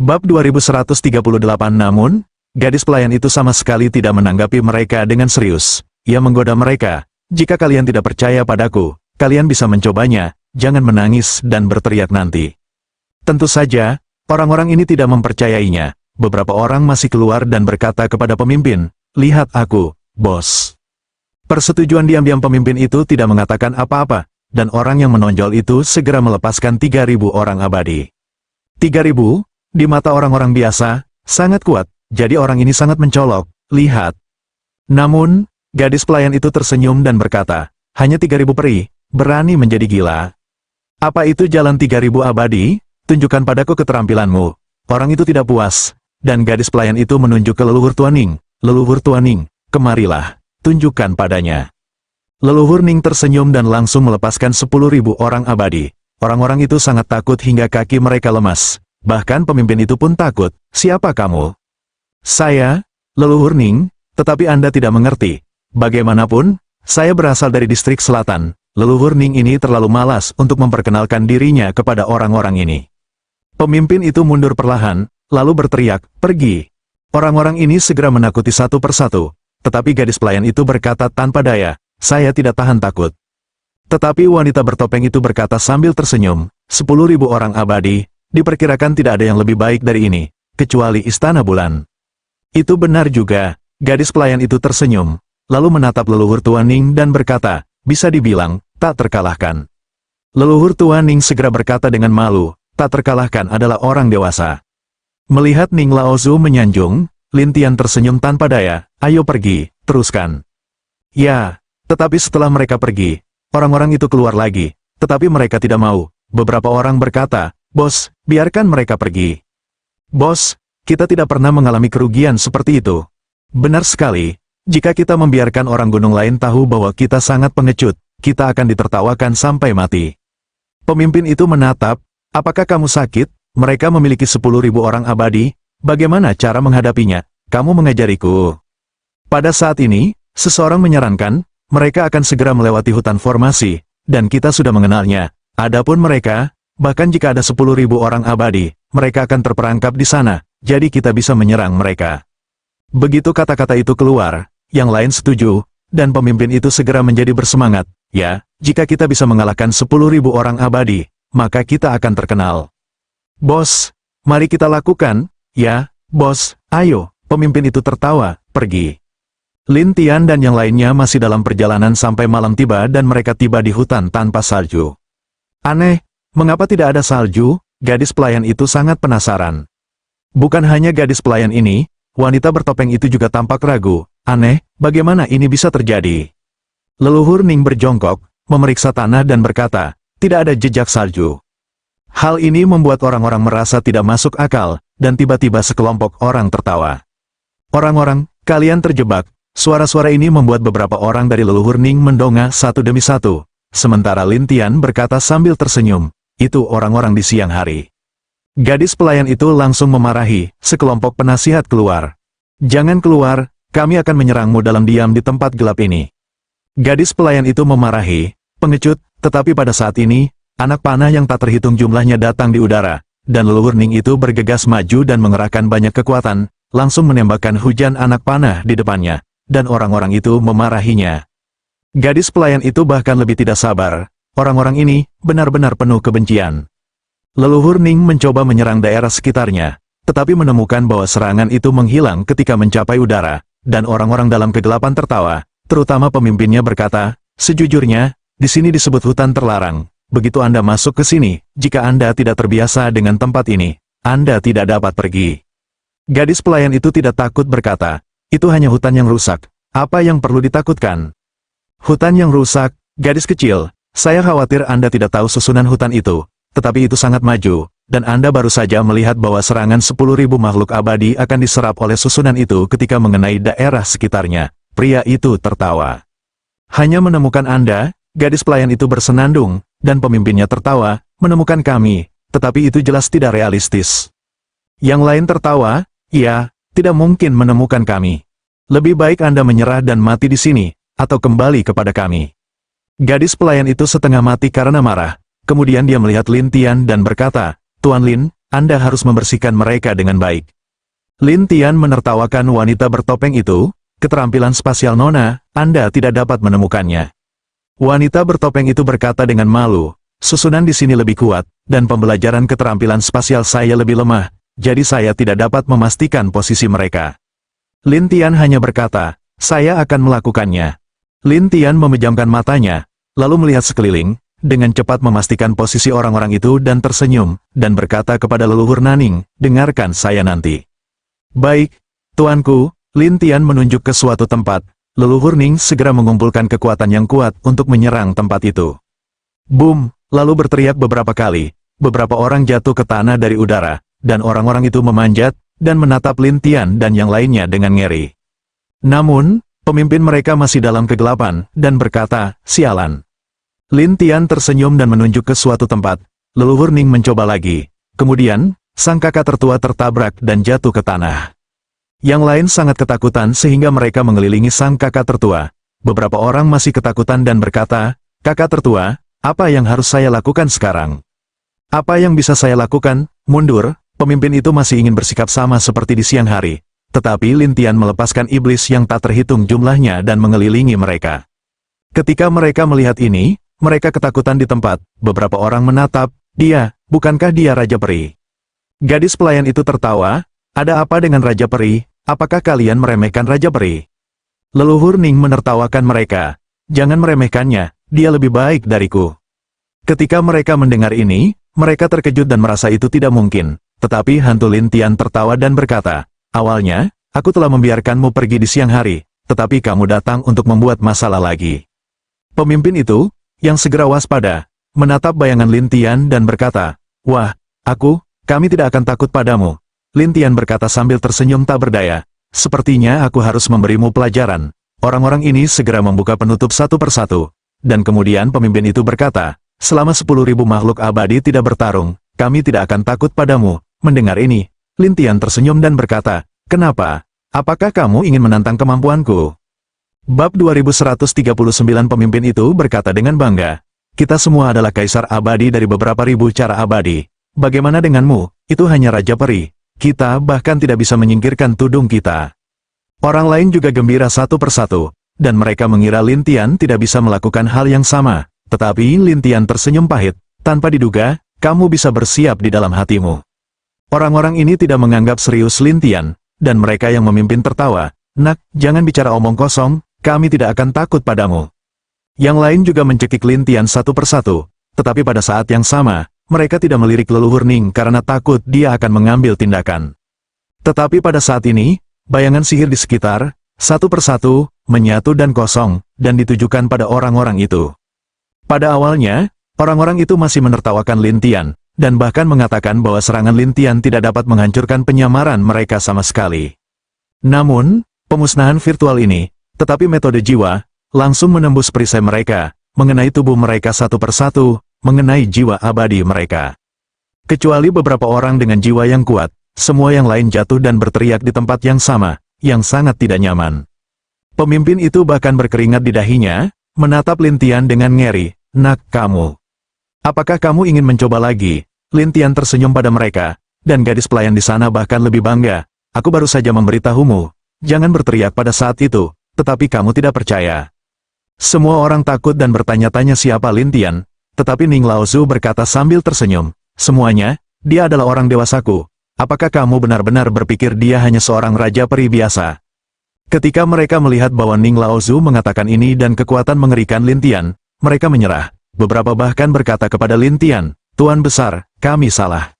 Bab 2138. Namun, gadis pelayan itu sama sekali tidak menanggapi mereka dengan serius. Ia menggoda mereka, "Jika kalian tidak percaya padaku, kalian bisa mencobanya, jangan menangis dan berteriak nanti." Tentu saja, orang-orang ini tidak mempercayainya. Beberapa orang masih keluar dan berkata kepada pemimpin, "Lihat aku, bos." Persetujuan diam-diam pemimpin itu tidak mengatakan apa-apa, dan orang yang menonjol itu segera melepaskan 3.000 orang abadi. 3.000? Di mata orang-orang biasa, sangat kuat, jadi orang ini sangat mencolok, lihat. Namun, gadis pelayan itu tersenyum dan berkata, "Hanya 3.000 peri, berani menjadi gila. Apa itu jalan 3.000 abadi? Tunjukkan padaku keterampilanmu." Orang itu tidak puas, dan gadis pelayan itu menunjuk ke leluhur Tuaning. "Leluhur Tuaning, kemarilah, tunjukkan padanya." Leluhur Ning tersenyum dan langsung melepaskan 10.000 orang abadi. Orang-orang itu sangat takut hingga kaki mereka lemas. Bahkan pemimpin itu pun takut. "Siapa kamu?" "Saya, Leluhur Ning, tetapi Anda tidak mengerti. Bagaimanapun, saya berasal dari distrik selatan." Leluhur Ning ini terlalu malas untuk memperkenalkan dirinya kepada orang-orang ini. Pemimpin itu mundur perlahan, lalu berteriak, "Pergi!" Orang-orang ini segera menakuti satu persatu, tetapi gadis pelayan itu berkata tanpa daya, "Saya tidak tahan takut." Tetapi wanita bertopeng itu berkata sambil tersenyum, 10.000 orang abadi, diperkirakan tidak ada yang lebih baik dari ini, kecuali Istana Bulan. Itu benar juga, gadis pelayan itu tersenyum, lalu menatap leluhur Tuaning dan berkata, "Bisa dibilang, tak terkalahkan." Leluhur Tuaning segera berkata dengan malu, "Tak terkalahkan adalah orang dewasa." Melihat Ning Laozu menyanjung, Lin Tian tersenyum tanpa daya, "Ayo pergi, teruskan." Ya, tetapi setelah mereka pergi, orang-orang itu keluar lagi, tetapi mereka tidak mau. Beberapa orang berkata, "Bos, biarkan mereka pergi." "Bos, kita tidak pernah mengalami kerugian seperti itu." "Benar sekali, jika kita membiarkan orang gunung lain tahu bahwa kita sangat pengecut, kita akan ditertawakan sampai mati." Pemimpin itu menatap, "Apakah kamu sakit? Mereka memiliki 10.000 orang abadi, bagaimana cara menghadapinya? Kamu mengajariku." Pada saat ini, seseorang menyarankan, "Mereka akan segera melewati hutan formasi, dan kita sudah mengenalnya. Adapun mereka, bahkan jika ada 10.000 orang abadi, mereka akan terperangkap di sana, jadi kita bisa menyerang mereka." Begitu kata-kata itu keluar, yang lain setuju, dan pemimpin itu segera menjadi bersemangat. "Ya, jika kita bisa mengalahkan 10.000 orang abadi, maka kita akan terkenal." "Bos, mari kita lakukan." "Ya, bos, ayo." Pemimpin itu tertawa, "Pergi." Lin Tian dan yang lainnya masih dalam perjalanan sampai malam tiba dan mereka tiba di hutan tanpa salju. "Aneh, mengapa tidak ada salju?" Gadis pelayan itu sangat penasaran. Bukan hanya gadis pelayan ini, wanita bertopeng itu juga tampak ragu. "Aneh, bagaimana ini bisa terjadi?" Leluhur Ning berjongkok, memeriksa tanah dan berkata, "Tidak ada jejak salju." Hal ini membuat orang-orang merasa tidak masuk akal, dan tiba-tiba sekelompok orang tertawa. "Orang-orang, kalian terjebak." Suara-suara ini membuat beberapa orang dari leluhur Ning mendongak satu demi satu. Sementara Lin Tian berkata sambil tersenyum, "Itu orang-orang di siang hari." Gadis pelayan itu langsung memarahi, sekelompok penasihat keluar. "Jangan keluar, kami akan menyerangmu dalam diam di tempat gelap ini." Gadis pelayan itu memarahi, pengecut, tetapi pada saat ini, anak panah yang tak terhitung jumlahnya datang di udara, dan leluhur Ning itu bergegas maju dan mengerahkan banyak kekuatan, langsung menembakkan hujan anak panah di depannya, dan orang-orang itu memarahinya. Gadis pelayan itu bahkan lebih tidak sabar, orang-orang ini benar-benar penuh kebencian. Leluhur Ning mencoba menyerang daerah sekitarnya, tetapi menemukan bahwa serangan itu menghilang ketika mencapai udara, dan orang-orang dalam kegelapan tertawa, terutama pemimpinnya berkata, "Sejujurnya, di sini disebut hutan terlarang. Begitu Anda masuk ke sini, jika Anda tidak terbiasa dengan tempat ini, Anda tidak dapat pergi." Gadis pelayan itu tidak takut berkata, "Itu hanya hutan yang rusak. Apa yang perlu ditakutkan?" "Hutan yang rusak, gadis kecil, saya khawatir Anda tidak tahu susunan hutan itu, tetapi itu sangat maju, dan Anda baru saja melihat bahwa serangan 10.000 makhluk abadi akan diserap oleh susunan itu ketika mengenai daerah sekitarnya." Pria itu tertawa. "Hanya menemukan Anda?" Gadis pelayan itu bersenandung, dan pemimpinnya tertawa, "Menemukan kami, tetapi itu jelas tidak realistis." Yang lain tertawa, "Iya, tidak mungkin menemukan kami. Lebih baik Anda menyerah dan mati di sini, atau kembali kepada kami." Gadis pelayan itu setengah mati karena marah. Kemudian dia melihat Lin Tian dan berkata, "Tuan Lin, Anda harus membersihkan mereka dengan baik. Lin Tian menertawakan wanita bertopeng itu, keterampilan spasial Nona, Anda tidak dapat menemukannya. Wanita bertopeng itu berkata dengan malu, susunan di sini lebih kuat, dan pembelajaran keterampilan spasial saya lebih lemah, jadi saya tidak dapat memastikan posisi mereka. Lin Tian hanya berkata, saya akan melakukannya. Lin Tian memejamkan matanya, lalu melihat sekeliling, dengan cepat memastikan posisi orang-orang itu dan tersenyum, dan berkata kepada leluhur Naning, dengarkan saya nanti. Baik, tuanku. Lin Tian menunjuk ke suatu tempat, leluhur Ning segera mengumpulkan kekuatan yang kuat untuk menyerang tempat itu. Boom, lalu berteriak beberapa kali, beberapa orang jatuh ke tanah dari udara, dan orang-orang itu memanjat, dan menatap Lin Tian dan yang lainnya dengan ngeri. Namun, pemimpin mereka masih dalam kegelapan, dan berkata, sialan. Lin Tian tersenyum dan menunjuk ke suatu tempat, leluhur Ning mencoba lagi, kemudian, sang kakak tertua tertabrak dan jatuh ke tanah. Yang lain sangat ketakutan sehingga mereka mengelilingi sang kakak tertua. Beberapa orang masih ketakutan dan berkata, kakak tertua, apa yang harus saya lakukan sekarang? Apa yang bisa saya lakukan? Mundur, pemimpin itu masih ingin bersikap sama seperti di siang hari. Tetapi Lin Tian melepaskan iblis yang tak terhitung jumlahnya dan mengelilingi mereka. Ketika mereka melihat ini, mereka ketakutan di tempat. Beberapa orang menatap, dia, bukankah dia Raja Peri? Gadis pelayan itu tertawa, ada apa dengan Raja Peri? Apakah kalian meremehkan Raja Peri? Leluhur Ning menertawakan mereka. Jangan meremehkannya, dia lebih baik dariku. Ketika mereka mendengar ini, mereka terkejut dan merasa itu tidak mungkin. Tetapi hantu Lin Tian tertawa dan berkata, awalnya, aku telah membiarkanmu pergi di siang hari, tetapi kamu datang untuk membuat masalah lagi. Pemimpin itu, yang segera waspada, menatap bayangan Lin Tian dan berkata, wah, kami tidak akan takut padamu. Lin Tian berkata sambil tersenyum tak berdaya, sepertinya aku harus memberimu pelajaran. Orang-orang ini segera membuka penutup satu persatu, dan kemudian pemimpin itu berkata, selama 10.000 makhluk abadi tidak bertarung, kami tidak akan takut padamu. Mendengar ini, Lin Tian tersenyum dan berkata, kenapa? Apakah kamu ingin menantang kemampuanku? Bab 2139 pemimpin itu berkata dengan bangga, kita semua adalah kaisar abadi dari beberapa ribu cara abadi. Bagaimana denganmu? Itu hanya Raja Peri. Kita bahkan tidak bisa menyingkirkan tudung kita. Orang lain juga gembira satu persatu, dan mereka mengira Lin Tian tidak bisa melakukan hal yang sama. Tetapi Lin Tian tersenyum pahit, tanpa diduga, kamu bisa bersiap di dalam hatimu. Orang-orang ini tidak menganggap serius Lin Tian, dan mereka yang memimpin tertawa, nak, jangan bicara omong kosong, kami tidak akan takut padamu. Yang lain juga mencekik Lin Tian satu persatu, tetapi pada saat yang sama, mereka tidak melirik leluhur Ning karena takut dia akan mengambil tindakan. Tetapi pada saat ini, bayangan sihir di sekitar, satu persatu, menyatu dan kosong, dan ditujukan pada orang-orang itu. Pada awalnya, orang-orang itu masih menertawakan Lin Tian, dan bahkan mengatakan bahwa serangan Lin Tian tidak dapat menghancurkan penyamaran mereka sama sekali. Namun, pemusnahan virtual ini, tetapi metode jiwa, langsung menembus perisai mereka, mengenai tubuh mereka satu persatu, mengenai jiwa abadi mereka. Kecuali beberapa orang dengan jiwa yang kuat, semua yang lain jatuh dan berteriak di tempat yang sama, yang sangat tidak nyaman. Pemimpin itu bahkan berkeringat di dahinya, menatap Lin Tian dengan ngeri, nak kamu. Apakah kamu ingin mencoba lagi? Lin Tian tersenyum pada mereka, dan gadis pelayan di sana bahkan lebih bangga, aku baru saja memberitahumu, jangan berteriak pada saat itu, tetapi kamu tidak percaya. Semua orang takut dan bertanya-tanya siapa Lin Tian. Tetapi Ning Laozu berkata sambil tersenyum, semuanya, dia adalah orang dewasaku. Apakah kamu benar-benar berpikir dia hanya seorang Raja Peri biasa? Ketika mereka melihat bahwa Ning Laozu mengatakan ini dan kekuatan mengerikan Lin Tian, mereka menyerah. Beberapa bahkan berkata kepada Lin Tian, Tuan Besar, kami salah.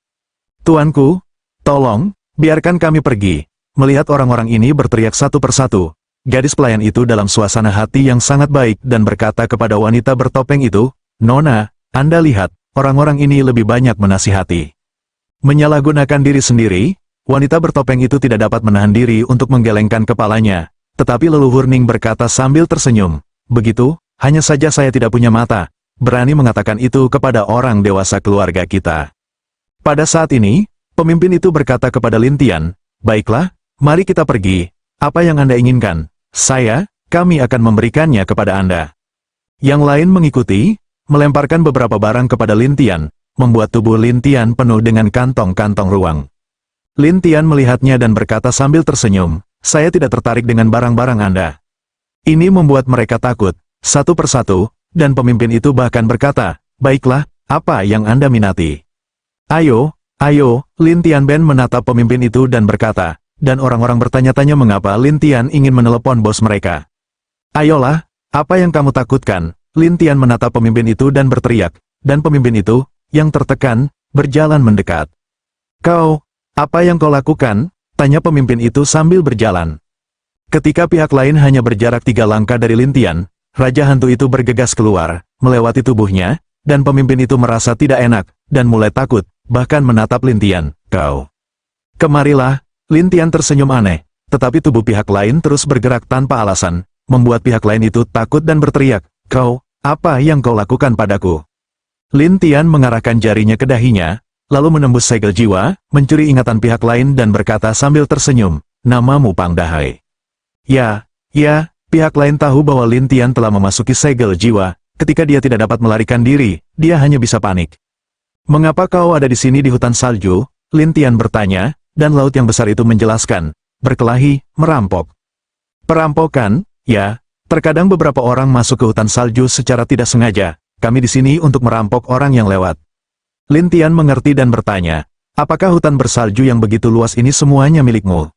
Tuanku, tolong, biarkan kami pergi. Melihat orang-orang ini berteriak satu persatu, gadis pelayan itu dalam suasana hati yang sangat baik dan berkata kepada wanita bertopeng itu, Nona, Anda lihat, orang-orang ini lebih banyak menasihati. Menyalahgunakan diri sendiri, wanita bertopeng itu tidak dapat menahan diri untuk menggelengkan kepalanya, tetapi leluhur Ning berkata sambil tersenyum, begitu, hanya saja saya tidak punya mata, berani mengatakan itu kepada orang dewasa keluarga kita. Pada saat ini, pemimpin itu berkata kepada Lin Tian, baiklah, mari kita pergi, apa yang Anda inginkan, kami akan memberikannya kepada Anda. Yang lain mengikuti, melemparkan beberapa barang kepada Lin Tian, membuat tubuh Lin Tian penuh dengan kantong-kantong ruang. Lin Tian melihatnya dan berkata sambil tersenyum, "Saya tidak tertarik dengan barang-barang Anda." Ini membuat mereka takut, satu persatu, dan pemimpin itu bahkan berkata, "Baiklah, apa yang Anda minati?" "Ayo, ayo," Lin Tianben menatap pemimpin itu dan berkata, dan orang-orang bertanya-tanya mengapa Lin Tian ingin menelepon bos mereka. "Ayolah, apa yang kamu takutkan?" Lin Tian menatap pemimpin itu dan berteriak, dan pemimpin itu, yang tertekan, berjalan mendekat. "Kau, apa yang kau lakukan?" tanya pemimpin itu sambil berjalan. Ketika pihak lain hanya berjarak 3 langkah dari Lin Tian, Raja Hantu itu bergegas keluar, melewati tubuhnya, dan pemimpin itu merasa tidak enak, dan mulai takut, bahkan menatap Lin Tian. "Kau, kemarilah." Lin Tian tersenyum aneh, tetapi tubuh pihak lain terus bergerak tanpa alasan, membuat pihak lain itu takut dan berteriak, "Kau, apa yang kau lakukan padaku?" Lin Tian mengarahkan jarinya ke dahinya, lalu menembus segel jiwa, mencuri ingatan pihak lain dan berkata sambil tersenyum, "Namamu Pang Dahai." Ya, pihak lain tahu bahwa Lin Tian telah memasuki segel jiwa, ketika dia tidak dapat melarikan diri, dia hanya bisa panik. "Mengapa kau ada di sini di hutan salju?" Lin Tian bertanya, dan laut yang besar itu menjelaskan, "Berkelahi, merampok." "Perampokan, ya, terkadang beberapa orang masuk ke hutan salju secara tidak sengaja, kami di sini untuk merampok orang yang lewat." Lin Tian mengerti dan bertanya, "Apakah hutan bersalju yang begitu luas ini semuanya milikmu?"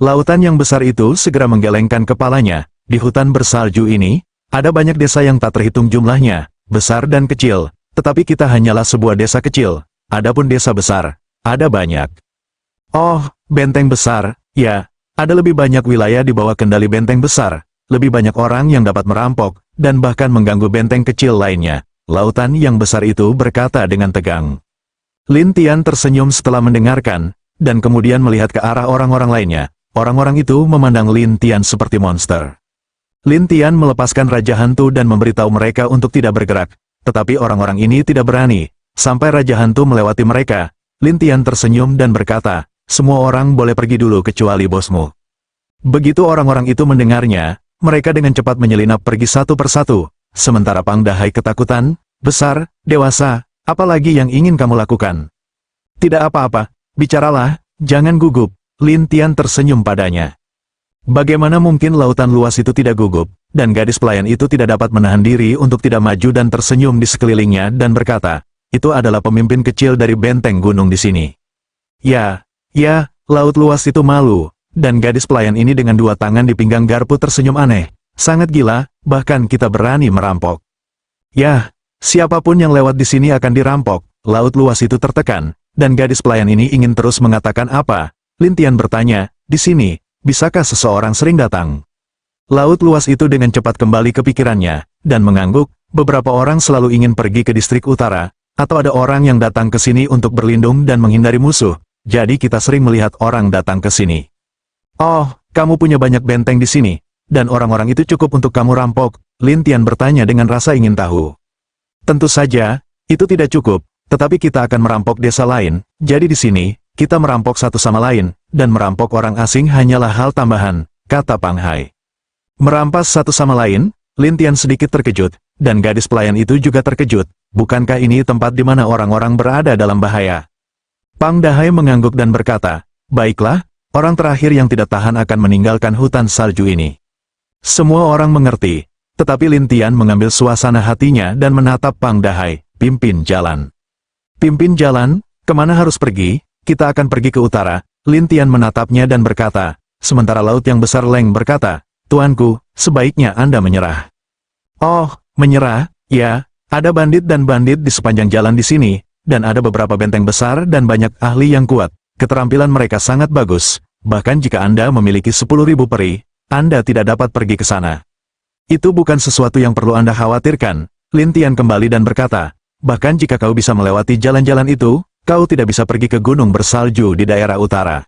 Lautan yang besar itu segera menggelengkan kepalanya. "Di hutan bersalju ini, ada banyak desa yang tak terhitung jumlahnya, besar dan kecil, tetapi kita hanyalah sebuah desa kecil. Adapun desa besar, ada banyak." "Oh, benteng besar, ya, ada lebih banyak wilayah di bawah kendali benteng besar, lebih banyak orang yang dapat merampok, dan bahkan mengganggu benteng kecil lainnya." Lautan yang besar itu berkata dengan tegang. Lin Tian tersenyum setelah mendengarkan, dan kemudian melihat ke arah orang-orang lainnya. Orang-orang itu memandang Lin Tian seperti monster. Lin Tian melepaskan Raja Hantu dan memberitahu mereka untuk tidak bergerak, tetapi orang-orang ini tidak berani. Sampai Raja Hantu melewati mereka, Lin Tian tersenyum dan berkata, "Semua orang boleh pergi dulu kecuali bosmu." Begitu orang-orang itu mendengarnya, mereka dengan cepat menyelinap pergi satu persatu, sementara Pang Dahai ketakutan, "Besar, dewasa, apa lagi yang ingin kamu lakukan?" "Tidak apa-apa, bicaralah, jangan gugup." Lin Tian tersenyum padanya. Bagaimana mungkin lautan luas itu tidak gugup, dan gadis pelayan itu tidak dapat menahan diri untuk tidak maju dan tersenyum di sekelilingnya dan berkata, "Itu adalah pemimpin kecil dari benteng gunung di sini." Ya, laut luas itu malu, dan gadis pelayan ini dengan 2 tangan di pinggang garpu tersenyum aneh. "Sangat gila, bahkan kita berani merampok." "Yah, siapapun yang lewat di sini akan dirampok." Laut luas itu tertekan, dan gadis pelayan ini ingin terus mengatakan apa. Lin Tian bertanya, "Di sini, bisakah seseorang sering datang?" Laut luas itu dengan cepat kembali ke pikirannya, dan mengangguk. "Beberapa orang selalu ingin pergi ke distrik utara, atau ada orang yang datang ke sini untuk berlindung dan menghindari musuh, jadi kita sering melihat orang datang ke sini." "Oh, kamu punya banyak benteng di sini, dan orang-orang itu cukup untuk kamu rampok?" Lin Tian bertanya dengan rasa ingin tahu. "Tentu saja, itu tidak cukup, tetapi kita akan merampok desa lain, jadi di sini, kita merampok satu sama lain, dan merampok orang asing hanyalah hal tambahan," kata Pang Hai. Merampas satu sama lain, Lin Tian sedikit terkejut, dan gadis pelayan itu juga terkejut. Bukankah ini tempat di mana orang-orang berada dalam bahaya? Pang Dahai mengangguk dan berkata, "Baiklah, orang terakhir yang tidak tahan akan meninggalkan hutan salju ini." Semua orang mengerti, tetapi Lin Tian mengambil suasana hatinya dan menatap Pang Dahai. "Pimpin jalan." "Pimpin jalan? Kemana harus pergi?" "Kita akan pergi ke utara." Lin Tian menatapnya dan berkata, sementara laut yang besar Leng berkata, "Tuanku, sebaiknya Anda menyerah." "Oh, menyerah? Ya, ada bandit dan bandit di sepanjang jalan di sini, dan ada beberapa benteng besar dan banyak ahli yang kuat. Keterampilan mereka sangat bagus. Bahkan jika Anda memiliki 10.000 peri, Anda tidak dapat pergi ke sana." "Itu bukan sesuatu yang perlu Anda khawatirkan." Lin Tian kembali dan berkata, "Bahkan jika kau bisa melewati jalan-jalan itu, kau tidak bisa pergi ke gunung bersalju di daerah utara."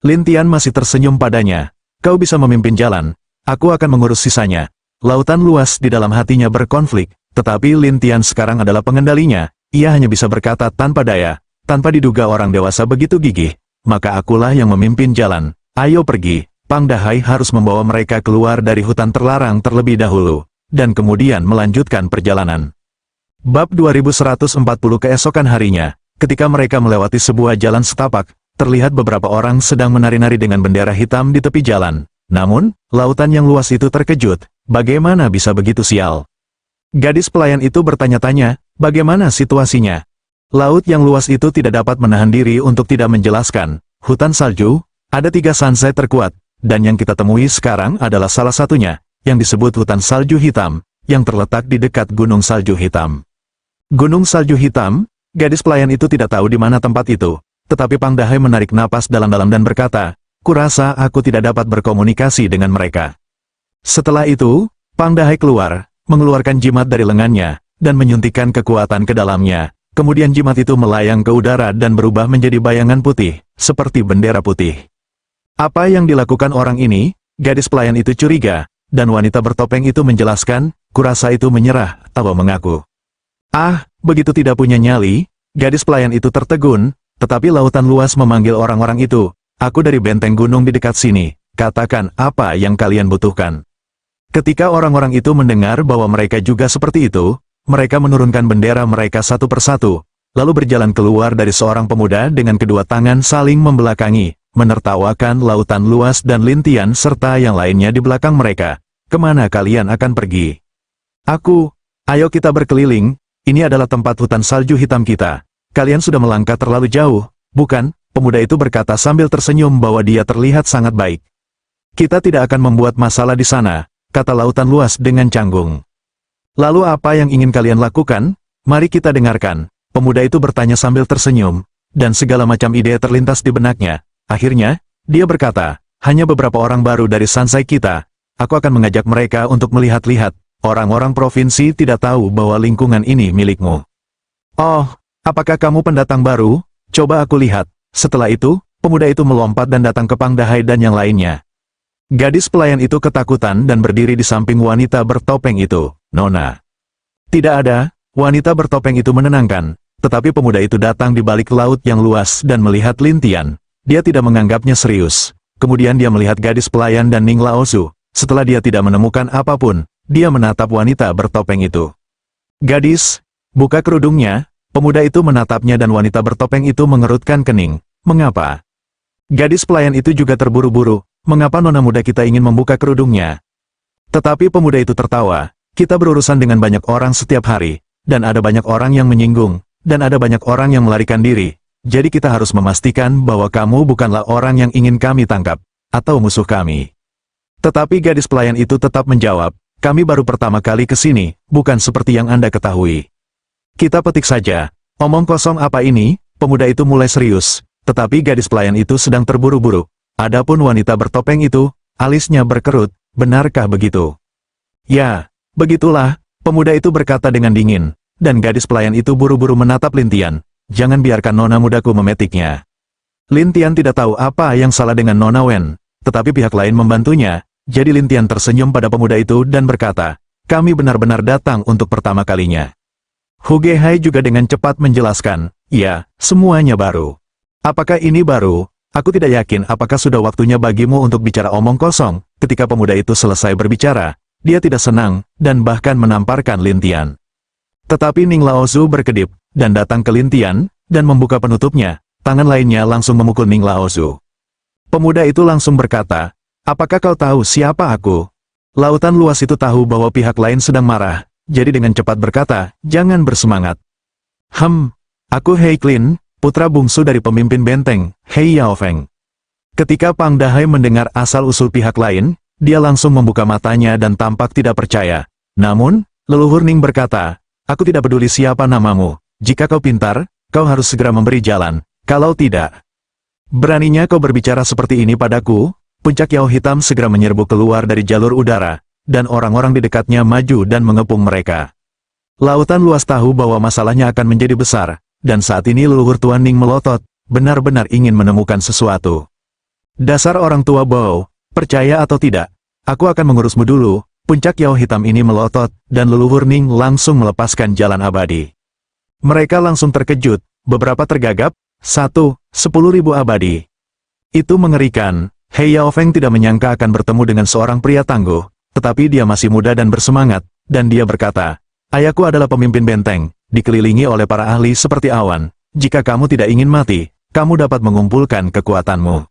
Lin Tian masih tersenyum padanya. "Kau bisa memimpin jalan, aku akan mengurus sisanya." Lautan luas di dalam hatinya berkonflik, tetapi Lin Tian sekarang adalah pengendalinya. Ia hanya bisa berkata tanpa daya, tanpa diduga orang dewasa begitu gigih, "Maka akulah yang memimpin jalan. Ayo pergi." Pang Dahai harus membawa mereka keluar dari hutan terlarang terlebih dahulu, dan kemudian melanjutkan perjalanan. Bab 2140. Keesokan harinya, ketika mereka melewati sebuah jalan setapak, terlihat beberapa orang sedang menari-nari dengan bendera hitam di tepi jalan. Namun, lautan yang luas itu terkejut, bagaimana bisa begitu sial? Gadis pelayan itu bertanya-tanya, bagaimana situasinya? Laut yang luas itu tidak dapat menahan diri untuk tidak menjelaskan. Hutan salju, ada 3 sansai terkuat, dan yang kita temui sekarang adalah salah satunya, yang disebut hutan salju hitam, yang terletak di dekat gunung salju hitam. Gunung salju hitam, gadis pelayan itu tidak tahu di mana tempat itu, tetapi Pang Dahai menarik napas dalam-dalam dan berkata, kurasa aku tidak dapat berkomunikasi dengan mereka. Setelah itu, Pang Dahai keluar, mengeluarkan jimat dari lengannya, dan menyuntikkan kekuatan ke dalamnya. Kemudian jimat itu melayang ke udara dan berubah menjadi bayangan putih, seperti bendera putih. Apa yang dilakukan orang ini? Gadis pelayan itu curiga, dan wanita bertopeng itu menjelaskan, kurasa itu menyerah, atau mengaku. Ah, begitu tidak punya nyali, gadis pelayan itu tertegun, tetapi lautan luas memanggil orang-orang itu. Aku dari benteng gunung di dekat sini, katakan apa yang kalian butuhkan. Ketika orang-orang itu mendengar bahwa mereka juga seperti itu, mereka menurunkan bendera mereka satu persatu, lalu berjalan keluar dari seorang pemuda dengan kedua tangan saling membelakangi, menertawakan lautan luas dan lintian serta yang lainnya di belakang mereka. Kemana kalian akan pergi? Ayo kita berkeliling. Ini adalah tempat hutan salju hitam kita. Kalian sudah melangkah terlalu jauh, bukan? Pemuda itu berkata sambil tersenyum bahwa dia terlihat sangat baik. Kita tidak akan membuat masalah di sana, kata lautan luas dengan canggung. Lalu apa yang ingin kalian lakukan? Mari kita dengarkan. Pemuda itu bertanya sambil tersenyum, dan segala macam ide terlintas di benaknya. Akhirnya, dia berkata, hanya beberapa orang baru dari sansai kita. Aku akan mengajak mereka untuk melihat-lihat. Orang-orang provinsi tidak tahu bahwa lingkungan ini milikmu. Oh, apakah kamu pendatang baru? Coba aku lihat. Setelah itu, pemuda itu melompat dan datang ke Pang Dahai dan yang lainnya. Gadis pelayan itu ketakutan dan berdiri di samping wanita bertopeng itu. Nona. Tidak ada, wanita bertopeng itu menenangkan, tetapi pemuda itu datang di balik laut yang luas dan melihat lintian. Dia tidak menganggapnya serius. Kemudian dia melihat gadis pelayan dan Ning Laosu. Setelah dia tidak menemukan apapun, dia menatap wanita bertopeng itu. Gadis, buka kerudungnya. Pemuda itu menatapnya dan wanita bertopeng itu mengerutkan kening. Mengapa? Gadis pelayan itu juga terburu-buru. Mengapa nona muda kita ingin membuka kerudungnya? Tetapi pemuda itu tertawa. Kita berurusan dengan banyak orang setiap hari, dan ada banyak orang yang menyinggung, dan ada banyak orang yang melarikan diri. Jadi kita harus memastikan bahwa kamu bukanlah orang yang ingin kami tangkap, atau musuh kami. Tetapi gadis pelayan itu tetap menjawab, kami baru pertama kali ke sini, bukan seperti yang Anda ketahui. Kita petik saja. Omong kosong apa ini? Pemuda itu mulai serius, tetapi gadis pelayan itu sedang terburu-buru. Adapun wanita bertopeng itu, alisnya berkerut, benarkah begitu? Ya, begitulah, pemuda itu berkata dengan dingin, dan gadis pelayan itu buru-buru menatap lintian. Jangan biarkan nona mudaku memetiknya. Lintian tidak tahu apa yang salah dengan Nona Wen, tetapi pihak lain membantunya. Jadi Lintian tersenyum pada pemuda itu dan berkata, kami benar-benar datang untuk pertama kalinya. Hu Gehai juga dengan cepat menjelaskan, ya, semuanya baru. Apakah ini baru? Aku tidak yakin apakah sudah waktunya bagimu untuk bicara omong kosong. Ketika pemuda itu selesai berbicara, dia tidak senang, dan bahkan menamparkan Lintian. Tetapi Ning Laosu berkedip, dan datang ke Lintian, dan membuka penutupnya. Tangan lainnya langsung memukul Ning Laosu. Pemuda itu langsung berkata, apakah kau tahu siapa aku? Lautan luas itu tahu bahwa pihak lain sedang marah, jadi dengan cepat berkata, jangan bersemangat. Aku Hei Klin, putra bungsu dari pemimpin benteng, Hei Yao Feng. Ketika Pang Dahai mendengar asal-usul pihak lain, dia langsung membuka matanya dan tampak tidak percaya. Namun, leluhur Ning berkata, aku tidak peduli siapa namamu, jika kau pintar, kau harus segera memberi jalan, kalau tidak. Beraninya kau berbicara seperti ini padaku? Puncak Yao Hitam segera menyerbu keluar dari jalur udara, dan orang-orang di dekatnya maju dan mengepung mereka. Lautan luas tahu bahwa masalahnya akan menjadi besar, dan saat ini leluhur Tuan Ning melotot, benar-benar ingin menemukan sesuatu. Dasar orang tua Bao, percaya atau tidak, aku akan mengurusmu dulu. Puncak Yao Hitam ini melotot, dan leluhur Ning langsung melepaskan jalan abadi. Mereka langsung terkejut, beberapa tergagap, 10.000 abadi. Itu mengerikan. Hei Yao Feng tidak menyangka akan bertemu dengan seorang pria tangguh, tetapi dia masih muda dan bersemangat, dan dia berkata, Ayahku adalah pemimpin benteng, dikelilingi oleh para ahli seperti awan. Jika kamu tidak ingin mati, kamu dapat mengumpulkan kekuatanmu.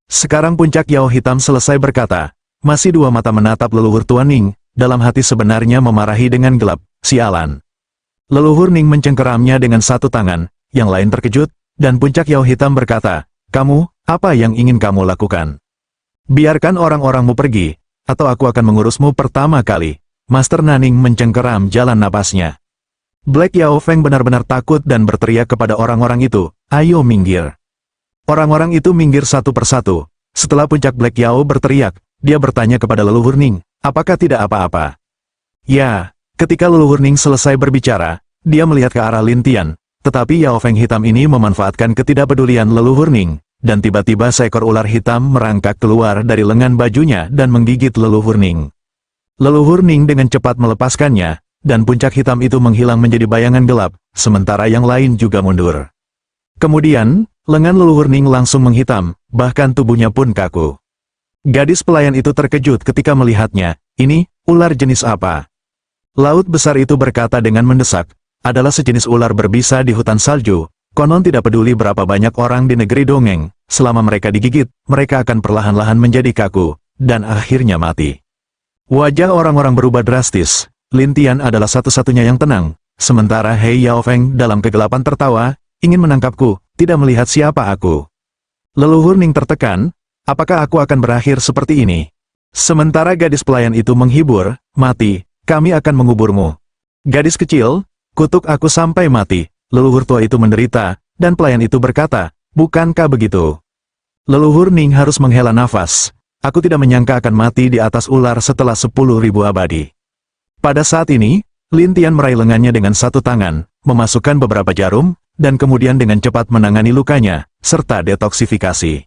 Sekarang puncak Yao Hitam selesai berkata. Masih dua mata menatap leluhur Tuan Ning, dalam hati sebenarnya memarahi dengan gelap, sialan. Leluhur Ning mencengkeramnya dengan satu tangan, yang lain terkejut, dan puncak Yao Hitam berkata, kamu, apa yang ingin kamu lakukan? Biarkan orang-orangmu pergi, atau aku akan mengurusmu pertama kali. Master Naning mencengkeram jalan napasnya. Black Yao Feng benar-benar takut dan berteriak kepada orang-orang itu, ayo minggir. Orang-orang itu minggir satu persatu. Setelah puncak Black Yao berteriak, dia bertanya kepada leluhur Ning, apakah tidak apa-apa? Ya, ketika leluhur Ning selesai berbicara, dia melihat ke arah Lin Tian, tetapi Yao Feng hitam ini memanfaatkan ketidakpedulian leluhur Ning, dan tiba-tiba seekor ular hitam merangkak keluar dari lengan bajunya dan menggigit leluhur Ning. Leluhur Ning dengan cepat melepaskannya, dan puncak hitam itu menghilang menjadi bayangan gelap, sementara yang lain juga mundur. Kemudian, lengan leluhur Ning langsung menghitam, bahkan tubuhnya pun kaku. Gadis pelayan itu terkejut ketika melihatnya, ini, ular jenis apa? Laut besar itu berkata dengan mendesak, adalah sejenis ular berbisa di hutan salju, konon tidak peduli berapa banyak orang di negeri dongeng, selama mereka digigit, mereka akan perlahan-lahan menjadi kaku, dan akhirnya mati. Wajah orang-orang berubah drastis, Lin Tian adalah satu-satunya yang tenang, sementara Hei Yao Feng dalam kegelapan tertawa, ingin menangkapku, tidak melihat siapa aku. Leluhur Ning tertekan, apakah aku akan berakhir seperti ini? Sementara gadis pelayan itu menghibur, mati, kami akan menguburmu. Gadis kecil, kutuk aku sampai mati. Leluhur tua itu menderita, dan pelayan itu berkata, bukankah begitu? Leluhur Ning harus menghela nafas. Aku tidak menyangka akan mati di atas ular setelah 10.000 abadi. Pada saat ini, Lin Tian meraih lengannya dengan satu tangan, memasukkan beberapa jarum, dan kemudian dengan cepat menangani lukanya, serta detoksifikasi.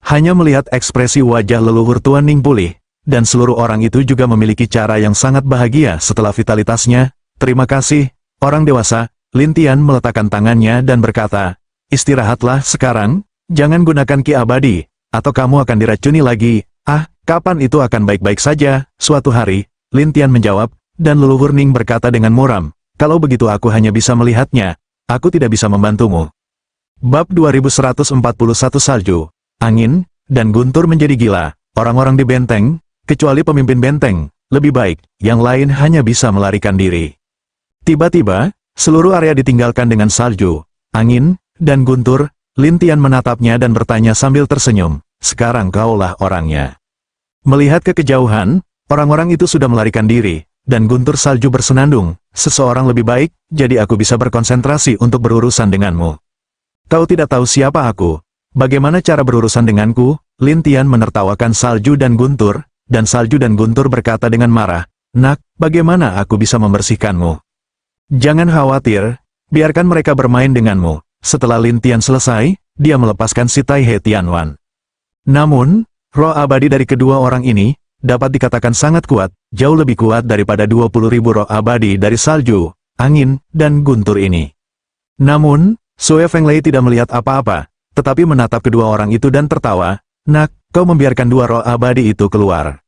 Hanya melihat ekspresi wajah leluhur Tuan Ning pulih, dan seluruh orang itu juga memiliki cara yang sangat bahagia setelah vitalitasnya. Terima kasih, orang dewasa. Lin Tian meletakkan tangannya dan berkata, istirahatlah sekarang, jangan gunakan ki abadi, atau kamu akan diracuni lagi. Ah, kapan itu akan baik-baik saja? Suatu hari, Lin Tian menjawab, dan leluhur Ning berkata dengan muram, kalau begitu aku hanya bisa melihatnya, aku tidak bisa membantumu. Bab 2141 Salju, Angin, dan Guntur menjadi gila, orang-orang di benteng, kecuali pemimpin benteng, lebih baik, yang lain hanya bisa melarikan diri. Tiba-tiba, seluruh area ditinggalkan dengan salju, angin, dan guntur. Lin Tian menatapnya dan bertanya sambil tersenyum, sekarang kaulah orangnya. Melihat ke kejauhan, orang-orang itu sudah melarikan diri, dan guntur salju bersenandung, seseorang lebih baik, jadi aku bisa berkonsentrasi untuk berurusan denganmu. Kau tidak tahu siapa aku, bagaimana cara berurusan denganku? Lin Tian menertawakan salju dan guntur berkata dengan marah, nak, bagaimana aku bisa membersihkanmu? Jangan khawatir, biarkan mereka bermain denganmu. Setelah Lin Tian selesai, dia melepaskan si Tai He Tianwan. Namun, roh abadi dari kedua orang ini, dapat dikatakan sangat kuat, jauh lebih kuat daripada 20.000 roh abadi dari salju, angin, dan guntur ini. Namun, Sue Feng Lei tidak melihat apa-apa, tetapi menatap kedua orang itu dan tertawa, nak, kau membiarkan dua roh abadi itu keluar.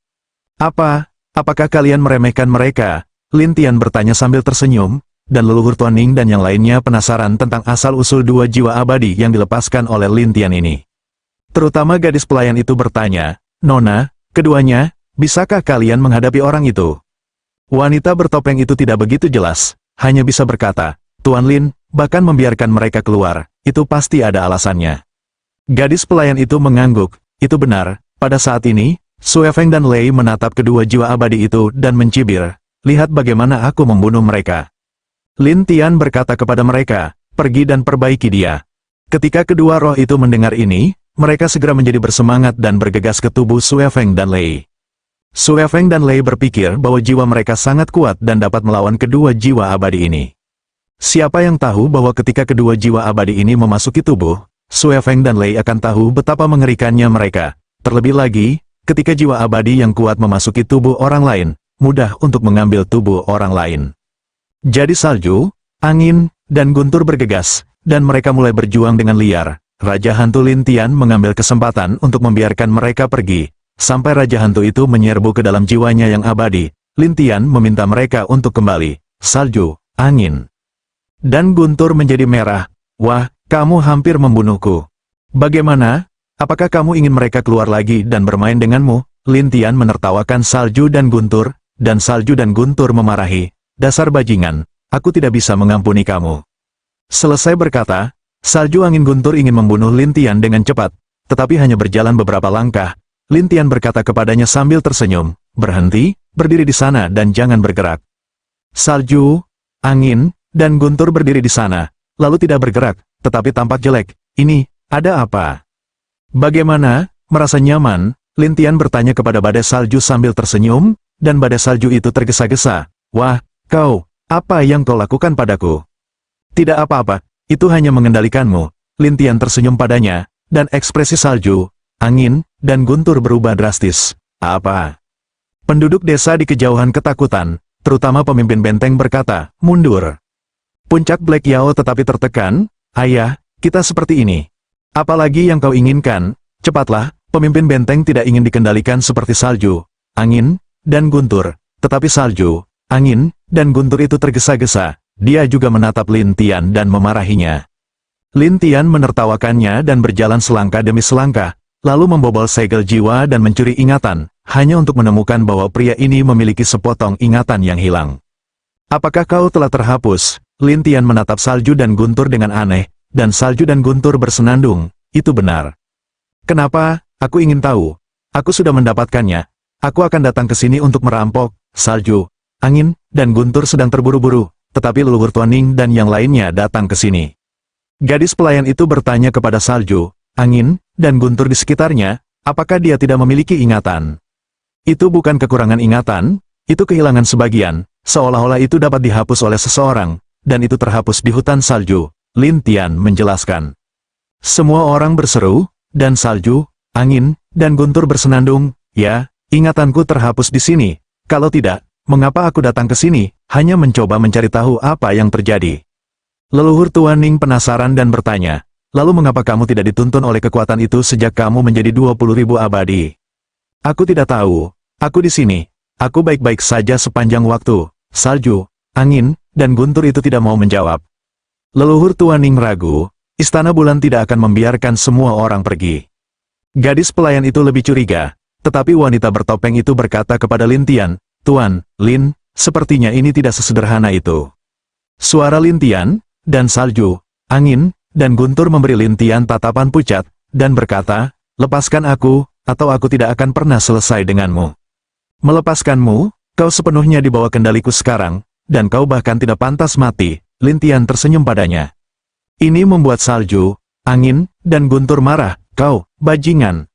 Apakah kalian meremehkan mereka? Lin Tian bertanya sambil tersenyum, dan leluhur Tuan Ning dan yang lainnya penasaran tentang asal-usul dua jiwa abadi yang dilepaskan oleh Lin Tian ini. Terutama gadis pelayan itu bertanya, Nona, keduanya, bisakah kalian menghadapi orang itu? Wanita bertopeng itu tidak begitu jelas, hanya bisa berkata, Tuan Lin, bahkan membiarkan mereka keluar, itu pasti ada alasannya. Gadis pelayan itu mengangguk, itu benar, pada saat ini, Sue Feng dan Lei menatap kedua jiwa abadi itu dan mencibir, lihat bagaimana aku membunuh mereka. Lin Tian berkata kepada mereka, pergi dan perbaiki dia. Ketika kedua roh itu mendengar ini, mereka segera menjadi bersemangat dan bergegas ke tubuh Sue Feng dan Lei. Sue Feng dan Lei berpikir bahwa jiwa mereka sangat kuat dan dapat melawan kedua jiwa abadi ini. Siapa yang tahu bahwa ketika kedua jiwa abadi ini memasuki tubuh, Sue Feng dan Lei akan tahu betapa mengerikannya mereka. Terlebih lagi, ketika jiwa abadi yang kuat memasuki tubuh orang lain, mudah untuk mengambil tubuh orang lain. Jadi salju, angin, dan guntur bergegas, dan mereka mulai berjuang dengan liar. Raja Hantu Lin Tian mengambil kesempatan untuk membiarkan mereka pergi. Sampai Raja Hantu itu menyerbu ke dalam jiwanya yang abadi, Lin Tian meminta mereka untuk kembali. salju, angin. Dan guntur menjadi merah. Wah, kamu hampir membunuhku. Bagaimana? Apakah kamu ingin mereka keluar lagi dan bermain denganmu? Lin Tian menertawakan salju dan guntur, dan salju dan guntur memarahi. Dasar bajingan, aku tidak bisa mengampuni kamu. Selesai berkata, salju angin guntur ingin membunuh Lin Tian dengan cepat, tetapi hanya berjalan beberapa langkah. Lin Tian berkata kepadanya sambil tersenyum, berhenti, berdiri di sana dan jangan bergerak. Salju, angin, dan guntur berdiri di sana, lalu tidak bergerak, tetapi tampak jelek. Ini, ada apa? Bagaimana, merasa nyaman? Lin Tian bertanya kepada badai salju sambil tersenyum, dan badai salju itu tergesa-gesa. Wah, kau, apa yang kau lakukan padaku? Tidak apa-apa, itu hanya mengendalikanmu. Lin Tian tersenyum padanya, dan ekspresi salju, angin, dan guntur berubah drastis. Apa? Penduduk desa di kejauhan ketakutan, terutama pemimpin benteng berkata, mundur. Puncak Black Yao tetapi tertekan, ayah, kita seperti ini. Apalagi yang kau inginkan? Cepatlah, pemimpin benteng tidak ingin dikendalikan seperti salju, angin, dan guntur. Tetapi salju, angin, dan guntur itu tergesa-gesa. Dia juga menatap Lin Tian dan memarahinya. Lin Tian menertawakannya dan berjalan selangkah demi selangkah, lalu membobol segel jiwa dan mencuri ingatan, hanya untuk menemukan bahwa pria ini memiliki sepotong ingatan yang hilang. Apakah kau telah terhapus? Lin Tian menatap salju dan guntur dengan aneh, dan salju dan guntur bersenandung. Itu benar. Kenapa? Aku ingin tahu. Aku sudah mendapatkannya. Aku akan datang ke sini untuk merampok. Salju, angin, dan guntur sedang terburu-buru, tetapi leluhur Tuan Ning dan yang lainnya datang ke sini. Gadis pelayan itu bertanya kepada salju, angin, dan guntur di sekitarnya, apakah dia tidak memiliki ingatan? Itu bukan kekurangan ingatan, itu kehilangan sebagian, seolah-olah itu dapat dihapus oleh seseorang, dan itu terhapus di hutan salju. Lin Tian menjelaskan. Semua orang berseru, dan salju, angin, dan guntur bersenandung, ya, ingatanku terhapus di sini. Kalau tidak, mengapa aku datang ke sini, hanya mencoba mencari tahu apa yang terjadi? Leluhur Tuan Ning penasaran dan bertanya, lalu mengapa kamu tidak dituntun oleh kekuatan itu sejak kamu menjadi 20.000 abadi? Aku tidak tahu, aku di sini, aku baik-baik saja sepanjang waktu. Salju, angin, dan guntur itu tidak mau menjawab. Leluhur Tuan Ning ragu, Istana Bulan tidak akan membiarkan semua orang pergi. Gadis pelayan itu lebih curiga, tetapi wanita bertopeng itu berkata kepada Lin Tian, Tuan, Lin, sepertinya ini tidak sesederhana itu. Suara Lin Tian, dan salju, angin, dan guntur memberi Lin Tian tatapan pucat, dan berkata, lepaskan aku, atau aku tidak akan pernah selesai denganmu. Melepaskanmu, kau sepenuhnya di bawah kendaliku sekarang, dan kau bahkan tidak pantas mati. Lin Tian tersenyum padanya. Ini membuat salju, angin, dan guntur marah. Kau, bajingan.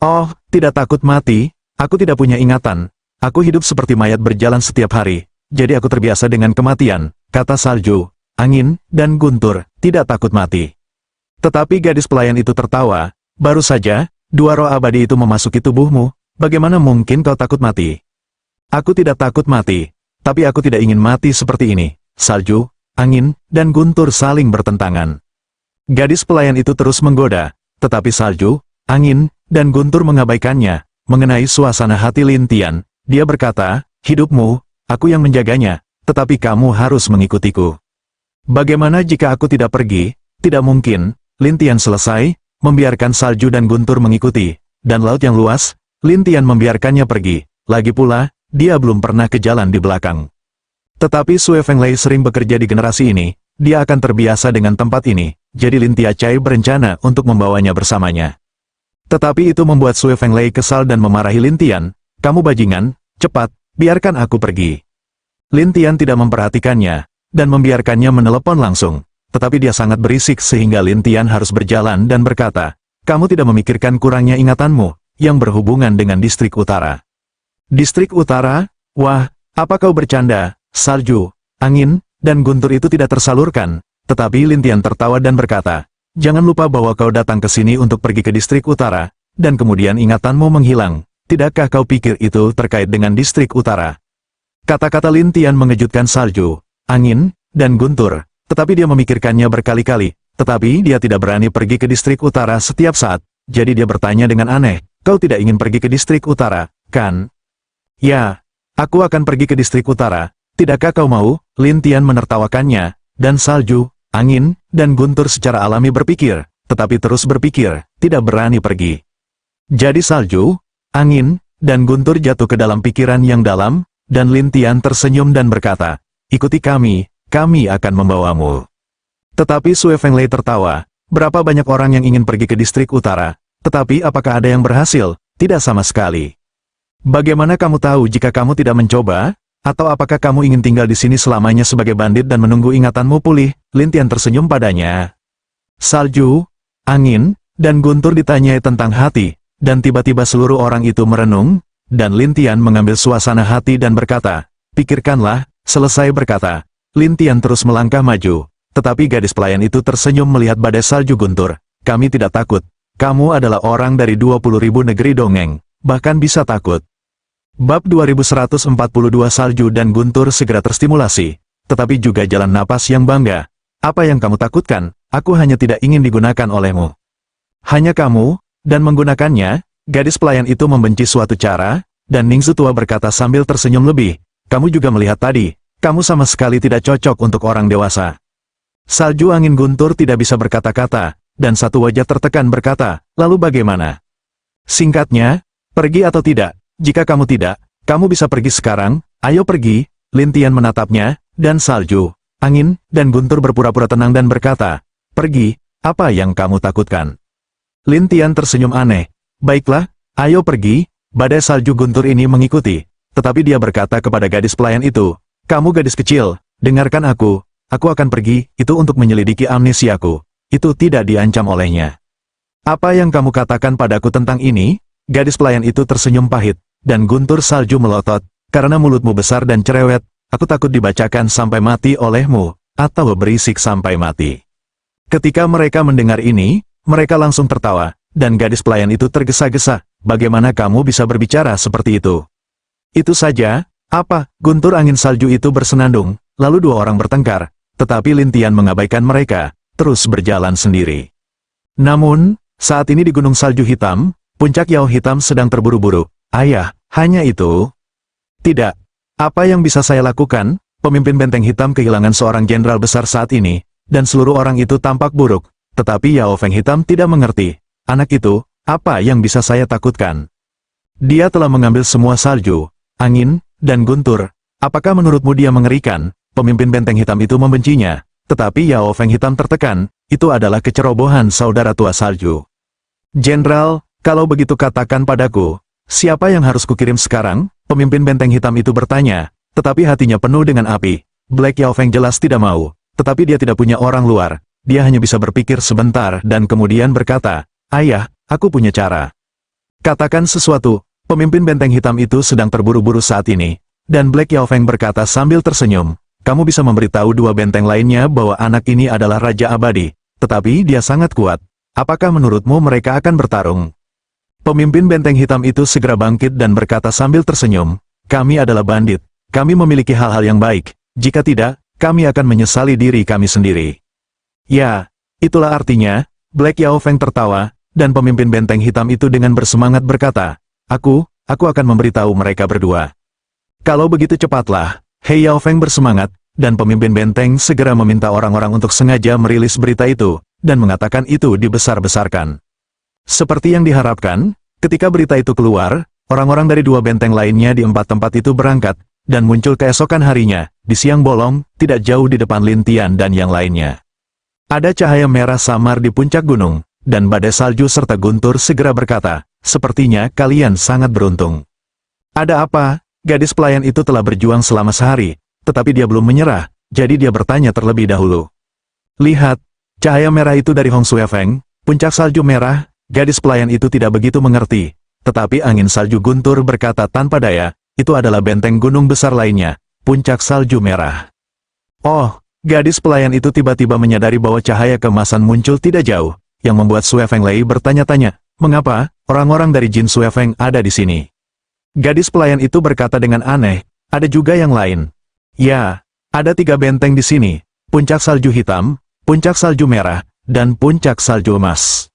Oh, tidak takut mati, aku tidak punya ingatan. Aku hidup seperti mayat berjalan setiap hari, jadi aku terbiasa dengan kematian, kata salju, angin, dan guntur, tidak takut mati. Tetapi gadis pelayan itu tertawa, baru saja, 2 roh abadi itu memasuki tubuhmu, bagaimana mungkin kau takut mati? Aku tidak takut mati, tapi aku tidak ingin mati seperti ini. Salju, angin, dan guntur saling bertentangan. Gadis pelayan itu terus menggoda, tetapi salju, angin, dan guntur mengabaikannya. Mengenai suasana hati Lin Tian, dia berkata, hidupmu, aku yang menjaganya, tetapi kamu harus mengikutiku. Bagaimana jika aku tidak pergi? Tidak mungkin. Lin Tian selesai, membiarkan salju dan guntur mengikuti, dan laut yang luas, Lin Tian membiarkannya pergi. Lagi pula, dia belum pernah ke jalan di belakang. Tetapi Sui Fenglei sering bekerja di generasi ini, dia akan terbiasa dengan tempat ini, jadi Lin Tianchai berencana untuk membawanya bersamanya. Tetapi itu membuat Sui Fenglei kesal dan memarahi Lin Tian, kamu bajingan, cepat, biarkan aku pergi. Lin Tian tidak memperhatikannya, dan membiarkannya menelepon langsung, tetapi dia sangat berisik sehingga Lin Tian harus berjalan dan berkata, kamu tidak memikirkan kurangnya ingatanmu, yang berhubungan dengan distrik utara. Distrik utara? Wah, apa kau bercanda? Salju, angin, dan guntur itu tidak tersalurkan, tetapi Lin Tian tertawa dan berkata, jangan lupa bahwa kau datang ke sini untuk pergi ke distrik utara, dan kemudian ingatanmu menghilang. Tidakkah kau pikir itu terkait dengan distrik utara? Kata-kata Lin Tian mengejutkan salju, angin, dan guntur, tetapi dia memikirkannya berkali-kali, tetapi dia tidak berani pergi ke distrik utara setiap saat, jadi dia bertanya dengan aneh, kau tidak ingin pergi ke distrik utara, kan? Ya, aku akan pergi ke distrik utara, Tidakkah kau mau? Lin Tian menertawakannya, dan salju, angin, dan guntur secara alami berpikir, tetapi terus berpikir, tidak berani pergi. Jadi salju, angin, dan guntur jatuh ke dalam pikiran yang dalam, dan Lin Tian tersenyum dan berkata, ikuti kami akan membawamu. Tetapi Sue Fenglei tertawa, berapa banyak orang yang ingin pergi ke distrik utara, tetapi apakah ada yang berhasil? Tidak sama sekali. Bagaimana kamu tahu jika kamu tidak mencoba? Atau apakah kamu ingin tinggal di sini selamanya sebagai bandit dan menunggu ingatanmu pulih? Lin Tian tersenyum padanya. Salju, angin, dan guntur ditanyai tentang hati, dan tiba-tiba seluruh orang itu merenung, dan Lin Tian mengambil suasana hati dan berkata, pikirkanlah. Selesai berkata, Lin Tian terus melangkah maju, tetapi gadis pelayan itu tersenyum melihat badai salju guntur. Kami tidak takut. Kamu adalah orang dari 20.000 negeri dongeng, bahkan bisa takut. Bab 2142 salju dan guntur segera terstimulasi, tetapi juga jalan napas yang bangga. Apa yang kamu takutkan? Aku hanya tidak ingin digunakan olehmu. Hanya kamu, dan menggunakannya, gadis pelayan itu membenci suatu cara, dan Ningzu tua berkata sambil tersenyum lebih, kamu juga melihat tadi, kamu sama sekali tidak cocok untuk orang dewasa. Salju angin guntur tidak bisa berkata-kata, dan satu wajah tertekan berkata, lalu bagaimana? Singkatnya, pergi atau tidak? Jika kamu tidak, kamu bisa pergi sekarang, ayo pergi. Lin Tian menatapnya, dan salju, angin, dan guntur berpura-pura tenang dan berkata, pergi, apa yang kamu takutkan? Lin Tian tersenyum aneh, baiklah, ayo pergi. Badai salju guntur ini mengikuti, tetapi dia berkata kepada gadis pelayan itu, kamu gadis kecil, dengarkan aku akan pergi, itu untuk menyelidiki amnesiaku, itu tidak diancam olehnya. Apa yang kamu katakan padaku tentang ini? Gadis pelayan itu tersenyum pahit, dan guntur salju melotot, karena mulutmu besar dan cerewet, aku takut dibacakan sampai mati olehmu, atau berisik sampai mati. Ketika mereka mendengar ini, mereka langsung tertawa, dan gadis pelayan itu tergesa-gesa, bagaimana kamu bisa berbicara seperti itu? Itu saja, apa? Guntur angin salju itu bersenandung, lalu dua orang bertengkar, tetapi Lin Tian mengabaikan mereka, terus berjalan sendiri. Namun, saat ini di Gunung Salju Hitam, puncak Yao Hitam sedang terburu-buru. Ayah, hanya itu? Tidak. Apa yang bisa saya lakukan? Pemimpin benteng hitam kehilangan seorang jenderal besar saat ini, dan seluruh orang itu tampak buruk. Tetapi Yao Feng Hitam tidak mengerti. Anak itu, apa yang bisa saya takutkan? Dia telah mengambil semua salju, angin, dan guntur. Apakah menurutmu dia mengerikan? Pemimpin benteng hitam itu membencinya. Tetapi Yao Feng Hitam tertekan. Itu adalah kecerobohan saudara tua salju. Jenderal, kalau begitu katakan padaku, siapa yang harus kukirim sekarang? Pemimpin benteng hitam itu bertanya, tetapi hatinya penuh dengan api. Black Yao Feng jelas tidak mau, tetapi dia tidak punya orang luar. Dia hanya bisa berpikir sebentar dan kemudian berkata, ayah, aku punya cara. Katakan sesuatu. Pemimpin benteng hitam itu sedang terburu-buru saat ini. Dan Black Yao Feng berkata sambil tersenyum, kamu bisa memberitahu dua benteng lainnya bahwa anak ini adalah Raja Abadi, tetapi dia sangat kuat. Apakah menurutmu mereka akan bertarung? Pemimpin benteng hitam itu segera bangkit dan berkata sambil tersenyum, kami adalah bandit, kami memiliki hal-hal yang baik, jika tidak, kami akan menyesali diri kami sendiri. Ya, itulah artinya. Black Yao Feng tertawa, dan pemimpin benteng hitam itu dengan bersemangat berkata, aku akan memberitahu mereka berdua. Kalau begitu cepatlah. Hei Yao Feng bersemangat, dan pemimpin benteng segera meminta orang-orang untuk sengaja merilis berita itu, dan mengatakan itu dibesar-besarkan. Seperti yang diharapkan, ketika berita itu keluar, orang-orang dari dua benteng lainnya di 4 tempat itu berangkat, dan muncul keesokan harinya, di siang bolong, tidak jauh di depan Lin Tian dan yang lainnya. Ada cahaya merah samar di puncak gunung, dan badai salju serta guntur segera berkata, sepertinya kalian sangat beruntung. Ada apa? Gadis pelayan itu telah berjuang selama sehari, tetapi dia belum menyerah, jadi dia bertanya terlebih dahulu. Lihat, cahaya merah itu dari Hong Sui Feng, puncak salju merah. Gadis pelayan itu tidak begitu mengerti, tetapi angin salju guntur berkata tanpa daya, itu adalah benteng gunung besar lainnya, puncak salju merah. Oh, gadis pelayan itu tiba-tiba menyadari bahwa cahaya keemasan muncul tidak jauh, yang membuat Sui Feng Lei bertanya-tanya, mengapa orang-orang dari Jin Sui Feng ada di sini? Gadis pelayan itu berkata dengan aneh, ada juga yang lain. Ya, ada 3 benteng di sini, puncak salju hitam, puncak salju merah, dan puncak salju emas.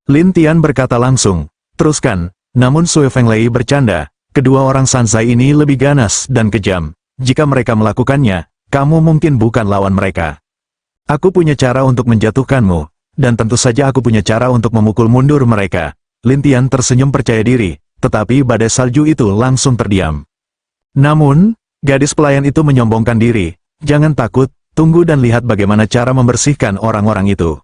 Lin Tian berkata langsung, teruskan, namun Sui Feng Lei bercanda, kedua orang Sanzai ini lebih ganas dan kejam, jika mereka melakukannya, kamu mungkin bukan lawan mereka. Aku punya cara untuk menjatuhkanmu, dan tentu saja aku punya cara untuk memukul mundur mereka. Lin Tian tersenyum percaya diri, tetapi badai salju itu langsung terdiam. Namun, gadis pelayan itu menyombongkan diri. Jangan takut, tunggu dan lihat bagaimana cara membersihkan orang-orang itu.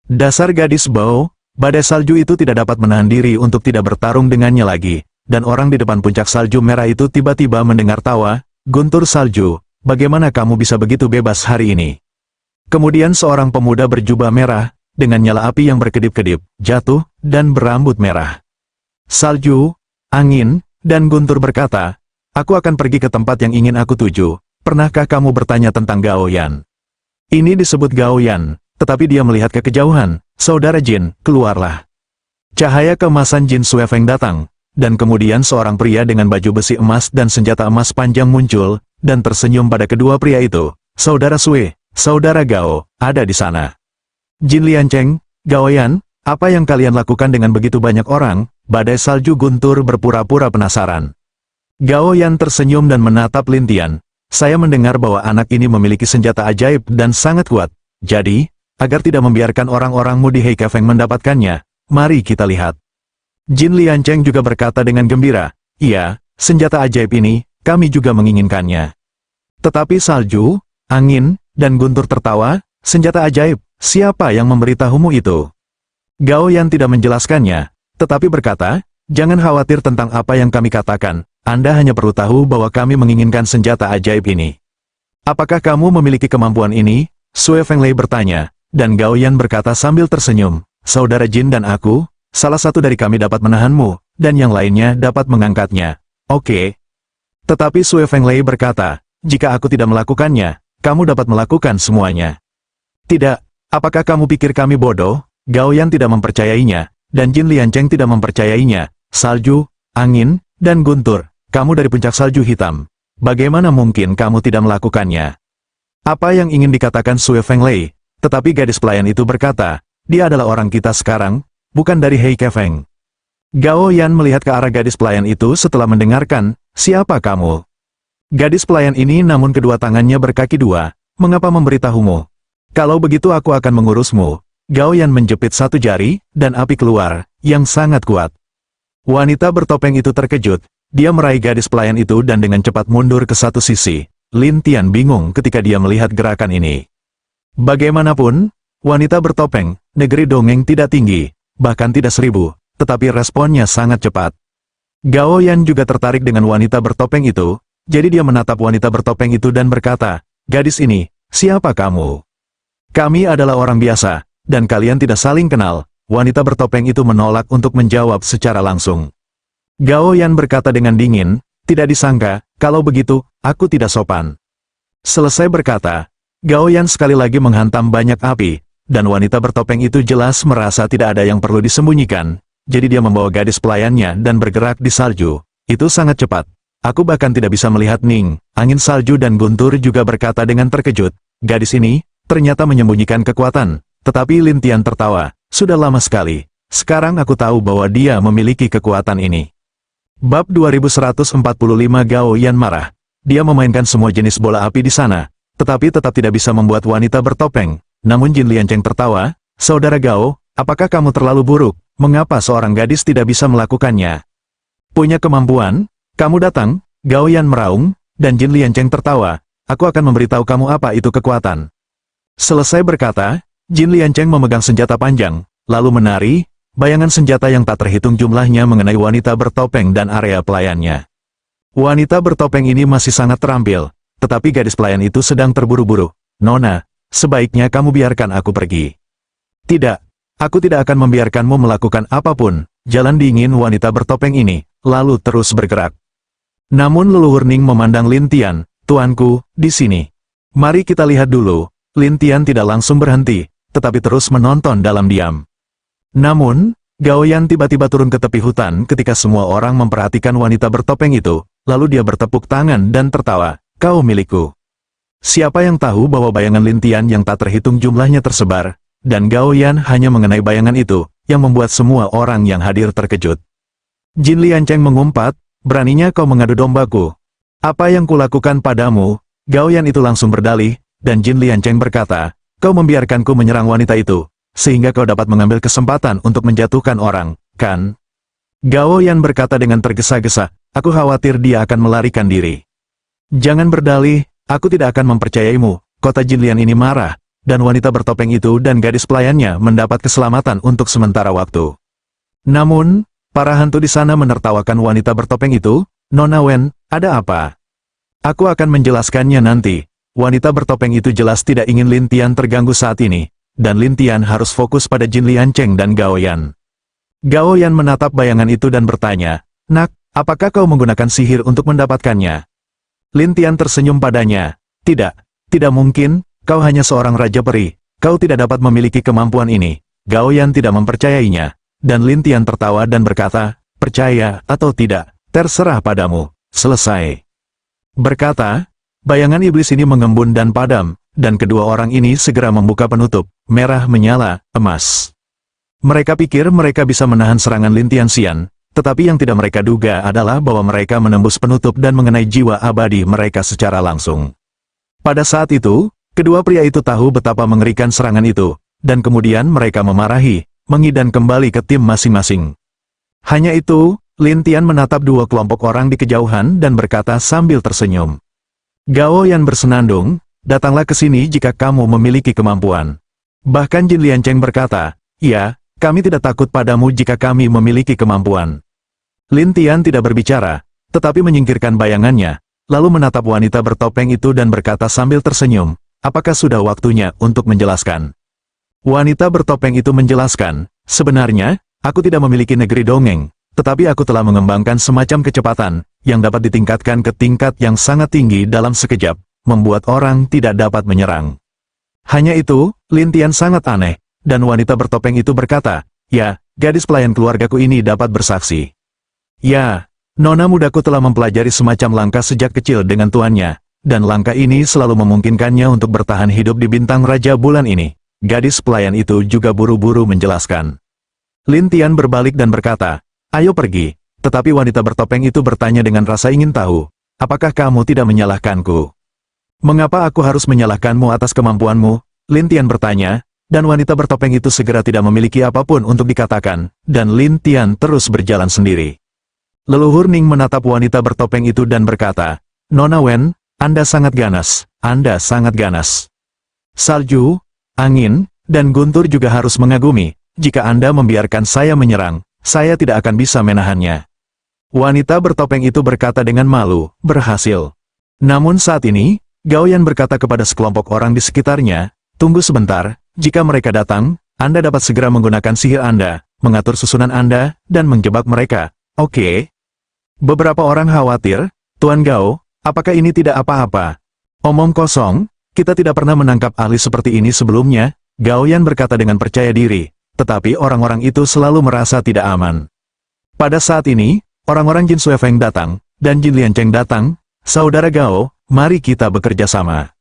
Dasar gadis bau, badai salju itu tidak dapat menahan diri untuk tidak bertarung dengannya lagi, dan orang di depan puncak salju merah itu tiba-tiba mendengar tawa. Guntur salju, bagaimana kamu bisa begitu bebas hari ini? Kemudian seorang pemuda berjubah merah, dengan nyala api yang berkedip-kedip, jatuh, dan berambut merah. Salju, angin, dan Guntur berkata, aku akan pergi ke tempat yang ingin aku tuju. Pernahkah kamu bertanya tentang Gao Yan? Ini disebut Gao Yan, tetapi dia melihat ke kejauhan. Saudara Jin, keluarlah. Cahaya keemasan Jin Suefeng datang, dan kemudian seorang pria dengan baju besi emas dan senjata emas panjang muncul, dan tersenyum pada kedua pria itu. Saudara Sue, saudara Gao, ada di sana. Jin Liancheng, Gao Yan, apa yang kalian lakukan dengan begitu banyak orang? Badai salju Guntur berpura-pura penasaran. Gao Yan tersenyum dan menatap Lin Tian. Saya mendengar bahwa anak ini memiliki senjata ajaib dan sangat kuat. Jadi, agar tidak membiarkan orang-orangmu di Heikafeng mendapatkannya, mari kita lihat. Jin Liancheng juga berkata dengan gembira, iya, senjata ajaib ini, kami juga menginginkannya. Tetapi salju, angin, dan Guntur tertawa, senjata ajaib, siapa yang memberitahumu itu? Gao Yan tidak menjelaskannya, tetapi berkata, jangan khawatir tentang apa yang kami katakan, Anda hanya perlu tahu bahwa kami menginginkan senjata ajaib ini. Apakah kamu memiliki kemampuan ini? Sue Fenglei bertanya, dan Gao Yan berkata sambil tersenyum, saudara Jin dan aku, salah satu dari kami dapat menahanmu, dan yang lainnya dapat mengangkatnya. Oke. Tetapi Sue Fenglei berkata, jika aku tidak melakukannya, kamu dapat melakukan semuanya. Tidak, apakah kamu pikir kami bodoh? Gao Yan tidak mempercayainya, dan Jin Liancheng tidak mempercayainya. Salju, angin, dan Guntur, kamu dari puncak salju hitam. Bagaimana mungkin kamu tidak melakukannya? Apa yang ingin dikatakan Sue Fenglei? Tetapi gadis pelayan itu berkata, dia adalah orang kita sekarang, bukan dari Heikafeng. Gao Yan melihat ke arah gadis pelayan itu setelah mendengarkan, siapa kamu? Gadis pelayan ini namun kedua tangannya berkaki dua, mengapa memberitahumu? Kalau begitu aku akan mengurusmu. Gao Yan menjepit satu jari, dan api keluar, yang sangat kuat. Wanita bertopeng itu terkejut, dia meraih gadis pelayan itu dan dengan cepat mundur ke satu sisi. Lin Tian bingung ketika dia melihat gerakan ini. Bagaimanapun, wanita bertopeng, negeri dongeng tidak tinggi, bahkan tidak 1000, tetapi responnya sangat cepat. Gao Yan juga tertarik dengan wanita bertopeng itu, jadi dia menatap wanita bertopeng itu dan berkata, gadis ini, siapa kamu? Kami adalah orang biasa, dan kalian tidak saling kenal. Wanita bertopeng itu menolak untuk menjawab secara langsung. Gao Yan berkata dengan dingin, tidak disangka, kalau begitu, aku tidak sopan. Selesai berkata, Gao Yan sekali lagi menghantam banyak api, dan wanita bertopeng itu jelas merasa tidak ada yang perlu disembunyikan, jadi dia membawa gadis pelayannya dan bergerak di salju. Itu sangat cepat. Aku bahkan tidak bisa melihat Ning, angin salju dan Guntur juga berkata dengan terkejut, gadis ini, ternyata menyembunyikan kekuatan, tetapi Lin Tian tertawa, sudah lama sekali, sekarang aku tahu bahwa dia memiliki kekuatan ini. Bab 2145 Gao Yan marah, dia memainkan semua jenis bola api di sana, tetapi tetap tidak bisa membuat wanita bertopeng. Namun Jin Liancheng tertawa, saudara Gao, apakah kamu terlalu buruk? Mengapa seorang gadis tidak bisa melakukannya? Punya kemampuan? Kamu datang? Gao Yan meraung, dan Jin Liancheng tertawa, aku akan memberitahu kamu apa itu kekuatan. Selesai berkata, Jin Liancheng memegang senjata panjang, lalu menari, bayangan senjata yang tak terhitung jumlahnya mengenai wanita bertopeng dan area pelayannya. Wanita bertopeng ini masih sangat terampil, tetapi gadis pelayan itu sedang terburu-buru. Nona, sebaiknya kamu biarkan aku pergi. Tidak, aku tidak akan membiarkanmu melakukan apapun. Jalan dingin wanita bertopeng ini, lalu terus bergerak. Namun leluhur Ning memandang Lin Tian, tuanku, di sini. Mari kita lihat dulu. Lin Tian tidak langsung berhenti, tetapi terus menonton dalam diam. Namun, Gao Yan tiba-tiba turun ke tepi hutan ketika semua orang memperhatikan wanita bertopeng itu, lalu dia bertepuk tangan dan tertawa, kau milikku. Siapa yang tahu bahwa bayangan Lin Tian yang tak terhitung jumlahnya tersebar, dan Gao Yan hanya mengenai bayangan itu, yang membuat semua orang yang hadir terkejut. Jin Liancheng mengumpat, beraninya kau mengadu dombaku. Apa yang kulakukan padamu? Gao Yan itu langsung berdalih, dan Jin Liancheng berkata, kau membiarkanku menyerang wanita itu, sehingga kau dapat mengambil kesempatan untuk menjatuhkan orang, kan? Gao Yan berkata dengan tergesa-gesa, aku khawatir dia akan melarikan diri. Jangan berdalih, aku tidak akan mempercayaimu. Kota Jinlian ini marah, dan wanita bertopeng itu dan gadis pelayannya mendapat keselamatan untuk sementara waktu. Namun, para hantu di sana menertawakan wanita bertopeng itu. Nona Wen, ada apa? Aku akan menjelaskannya nanti. Wanita bertopeng itu jelas tidak ingin Lin Tian terganggu saat ini, dan Lin Tian harus fokus pada Jin Liancheng dan Gao Yan. Gao Yan menatap bayangan itu dan bertanya, nak, apakah kau menggunakan sihir untuk mendapatkannya? Lin Tian tersenyum padanya, tidak mungkin, kau hanya seorang raja peri, kau tidak dapat memiliki kemampuan ini. Gao Yan tidak mempercayainya, dan Lin Tian tertawa dan berkata, percaya atau tidak, terserah padamu, selesai. Berkata, bayangan iblis ini mengembun dan padam, dan kedua orang ini segera membuka penutup, merah menyala, emas. Mereka pikir mereka bisa menahan serangan Lin Tianxian, tetapi yang tidak mereka duga adalah bahwa mereka menembus penutup dan mengenai jiwa abadi mereka secara langsung. Pada saat itu, kedua pria itu tahu betapa mengerikan serangan itu, dan kemudian mereka memarahi, mengidan kembali ke tim masing-masing. Hanya itu, Lin Tian menatap dua kelompok orang di kejauhan dan berkata sambil tersenyum. Gao Yan bersenandung, datanglah ke sini jika kamu memiliki kemampuan. Bahkan Jin Liancheng berkata, ya, kami tidak takut padamu jika kami memiliki kemampuan. Lin Tian tidak berbicara, tetapi menyingkirkan bayangannya, lalu menatap wanita bertopeng itu dan berkata sambil tersenyum, apakah sudah waktunya untuk menjelaskan? Wanita bertopeng itu menjelaskan, sebenarnya, aku tidak memiliki negeri dongeng, tetapi aku telah mengembangkan semacam kecepatan, yang dapat ditingkatkan ke tingkat yang sangat tinggi dalam sekejap, membuat orang tidak dapat menyerang. Hanya itu, Lin Tian sangat aneh. Dan wanita bertopeng itu berkata, ya, gadis pelayan keluargaku ini dapat bersaksi. Ya, nona mudaku telah mempelajari semacam langkah sejak kecil dengan tuannya, dan langkah ini selalu memungkinkannya untuk bertahan hidup di bintang raja bulan ini. Gadis pelayan itu juga buru-buru menjelaskan. Lin Tian berbalik dan berkata, ayo pergi, tetapi wanita bertopeng itu bertanya dengan rasa ingin tahu, apakah kamu tidak menyalahkanku? Mengapa aku harus menyalahkanmu atas kemampuanmu? Lin Tian bertanya. Dan wanita bertopeng itu segera tidak memiliki apapun untuk dikatakan, dan Lin Tian terus berjalan sendiri. Leluhur Ning menatap wanita bertopeng itu dan berkata, Nona Wen, Anda sangat ganas, Anda sangat ganas. Salju, angin, dan guntur juga harus mengagumi, jika Anda membiarkan saya menyerang, saya tidak akan bisa menahannya. Wanita bertopeng itu berkata dengan malu, berhasil. Namun saat ini, Gao Yan berkata kepada sekelompok orang di sekitarnya, tunggu sebentar. Jika mereka datang, Anda dapat segera menggunakan sihir Anda, mengatur susunan Anda, dan menjebak mereka. Oke. Beberapa orang khawatir, Tuan Gao, apakah ini tidak apa-apa? Omong kosong, kita tidak pernah menangkap ahli seperti ini sebelumnya, Gao Yan berkata dengan percaya diri, tetapi orang-orang itu selalu merasa tidak aman. Pada saat ini, orang-orang Jin Sui Feng datang, dan Jin Liancheng datang, saudara Gao, mari kita bekerja sama.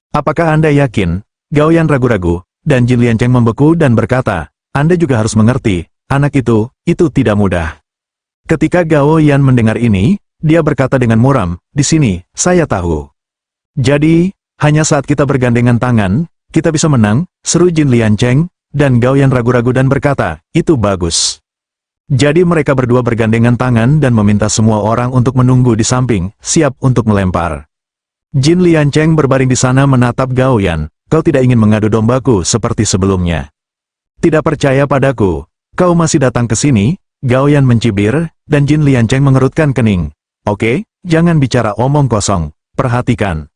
Apakah Anda yakin? Gao Yan ragu-ragu. Dan Jin Liancheng membeku dan berkata, Anda juga harus mengerti, anak itu tidak mudah. Ketika Gao Yan mendengar ini, dia berkata dengan muram, di sini, saya tahu. Jadi, hanya saat kita bergandengan tangan, kita bisa menang, seru Jin Liancheng, dan Gao Yan ragu-ragu dan berkata, itu bagus. Jadi mereka berdua bergandengan tangan dan meminta semua orang untuk menunggu di samping, siap untuk melempar. Jin Liancheng berbaring di sana menatap Gao Yan. Kau tidak ingin mengadu dombaku seperti sebelumnya. Tidak percaya padaku, kau masih datang ke sini? Gao Yan mencibir, dan Jin Liancheng mengerutkan kening. Oke, jangan bicara omong kosong, perhatikan.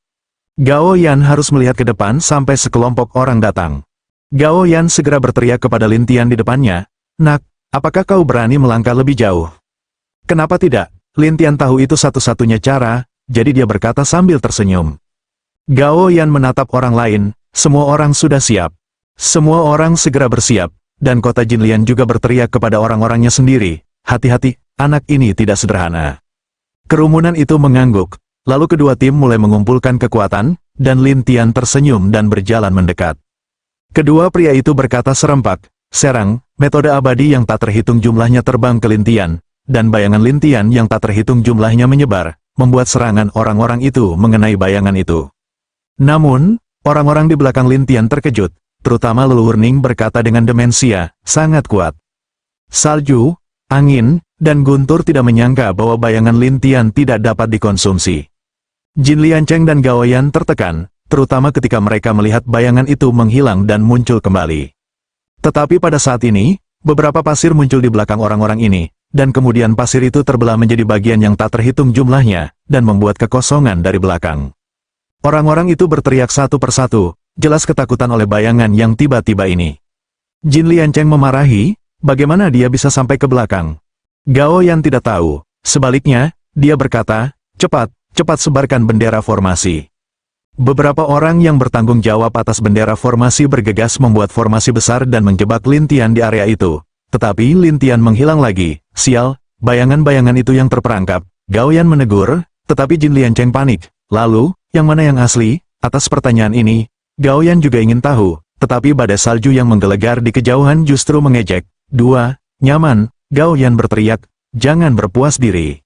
Gao Yan harus melihat ke depan sampai sekelompok orang datang. Gao Yan segera berteriak kepada Lin Tian di depannya, nak, apakah kau berani melangkah lebih jauh? Kenapa tidak? Lin Tian tahu itu satu-satunya cara, jadi dia berkata sambil tersenyum. Gao Yan menatap orang lain. Semua orang sudah siap. Semua orang segera bersiap, dan kota Jinlian juga berteriak kepada orang-orangnya sendiri, hati-hati, anak ini tidak sederhana. Kerumunan itu mengangguk, lalu kedua tim mulai mengumpulkan kekuatan, dan Lin Tian tersenyum dan berjalan mendekat. Kedua pria itu berkata serempak, serang, metode abadi yang tak terhitung jumlahnya terbang ke Lin Tian, dan bayangan Lin Tian yang tak terhitung jumlahnya menyebar, membuat serangan orang-orang itu mengenai bayangan itu. Namun, orang-orang di belakang Lin Tian terkejut, terutama leluhur Ning berkata dengan demensia, sangat kuat. Salju, angin, dan guntur tidak menyangka bahwa bayangan Lin Tian tidak dapat dikonsumsi. Jin Liancheng dan Gao Yan tertekan, terutama ketika mereka melihat bayangan itu menghilang dan muncul kembali. Tetapi pada saat ini, beberapa pasir muncul di belakang orang-orang ini, dan kemudian pasir itu terbelah menjadi bagian yang tak terhitung jumlahnya, dan membuat kekosongan dari belakang. Orang-orang itu berteriak satu persatu, jelas ketakutan oleh bayangan yang tiba-tiba ini. Jin Liancheng memarahi, bagaimana dia bisa sampai ke belakang. Gao Yan tidak tahu, sebaliknya, dia berkata, cepat, cepat sebarkan bendera formasi. Beberapa orang yang bertanggung jawab atas bendera formasi bergegas membuat formasi besar dan menjebak Lin Tian di area itu. Tetapi Lin Tian menghilang lagi, sial, bayangan-bayangan itu yang terperangkap. Gao Yan menegur, tetapi Jin Liancheng panik. Lalu, yang mana yang asli? Atas pertanyaan ini, Gao Yan juga ingin tahu, tetapi badai salju yang menggelegar di kejauhan justru mengejek. Nyaman, Gao Yan berteriak, jangan berpuas diri.